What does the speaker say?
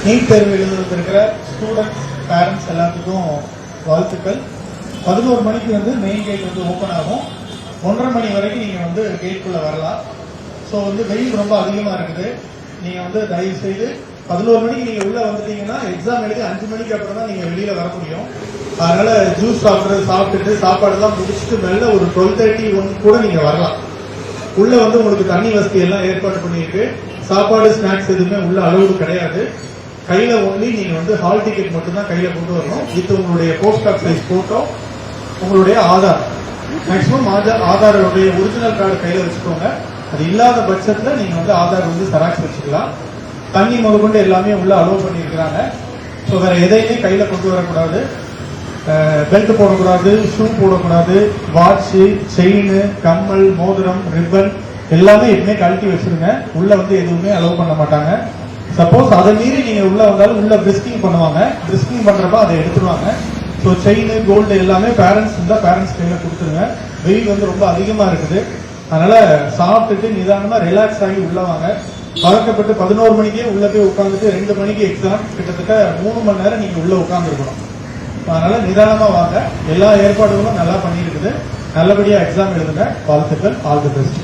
NEET தேர்வு எழுதிருக்கிற students parents எல்லாத்துக்கும் வாழ்த்துக்கள். 11 மணிக்கு வந்து மெயின் கேட் வந்து ஓப்பன் ஆகும். 1:30 மணி வரைக்கும் நீங்க வந்து கேட்குள்ள வரலாம். ஸோ வந்து வெயில் ரொம்ப அதிகமா இருக்குது. நீங்க வந்து தயவு செய்து 11 மணிக்கு நீங்க உள்ள வந்துட்டீங்கன்னா எக்ஸாம் எழுதி 5 மணிக்கு அப்புறம் தான் நீங்க வெளியில வர முடியும். அதனால ஜூஸ் சாப்பிட்டுட்டு சாப்பாடு எல்லாம் முடிச்சுட்டு மெல்ல ஒரு 12:30 கூட நீங்க வரலாம். உள்ள வந்து உங்களுக்கு தண்ணி வசதி எல்லாம் ஏற்பாடு பண்ணிருக்கு. சாப்பாடு ஸ்நாக்ஸ் எதுவுமே உள்ள அளவு கிடையாது. கையில ஒன்லி நீங்க வந்து ஹால் டிக்கெட் மட்டும் தான் கையில கொண்டு வரணும். வித் உங்களுடைய போஸ்ட் ஆஃப் சைஸ் போட்டோ, உங்களுடைய ஆதார், மேக்சிமம் ஆதாரோடைய ஒரிஜினல் கார்டு கையில வச்சுக்கோங்க. அது இல்லாத பட்சத்துல நீங்க வந்து ஆதார் வந்து செராக்ஸ் வச்சுக்கலாம். தண்ணி முதற்கொண்டு எல்லாமே உள்ள அலோவ் பண்ணியிருக்கிறாங்க. ஸோ வேற எதையுமே கையில கொண்டு வரக்கூடாது. பெல்ட் போடக்கூடாது, ஷூ போடக்கூடாது, வாட்ச், செயின், கம்மல், மோதிரம், ரிப்பன் எல்லாமே எப்பவுமே கழட்டி வச்சிருங்க. உள்ள வந்து எதுவுமே அலோவ் பண்ண மாட்டாங்க. சப்போஸ் அதை மீறி நீங்க உள்ள வந்தாலும் உள்ள பிரிஸ்கிங் பண்ணுவாங்க. பிரிஸ்கிங் பண்றப்ப அதை எடுத்துருவாங்க. ஸோ செயின், கோல்டு எல்லாமே பேரண்ட்ஸ் இருந்தா பேரண்ட்ஸ் கையில கொடுத்துருங்க. வெயில் வந்து ரொம்ப அதிகமா இருக்குது. அதனால சாப்பிட்டுட்டு நிதானமா ரிலாக்ஸ் ஆகி உள்ள வாங்க. பழக்கப்பட்டு 11 மணிக்கே உள்ள போய் உட்காந்துட்டு 2 மணிக்கு எக்ஸாம், கிட்டத்தட்ட 3 மணி நேரம் நீங்க உள்ள உட்காந்துருக்கணும். அதனால நிதானமா வாங்க. எல்லா ஏற்பாடுகளும் நல்லா பண்ணியிருக்குது. நல்லபடியா எக்ஸாம் எழுதுங்க. வாழ்த்துக்கள். All the best.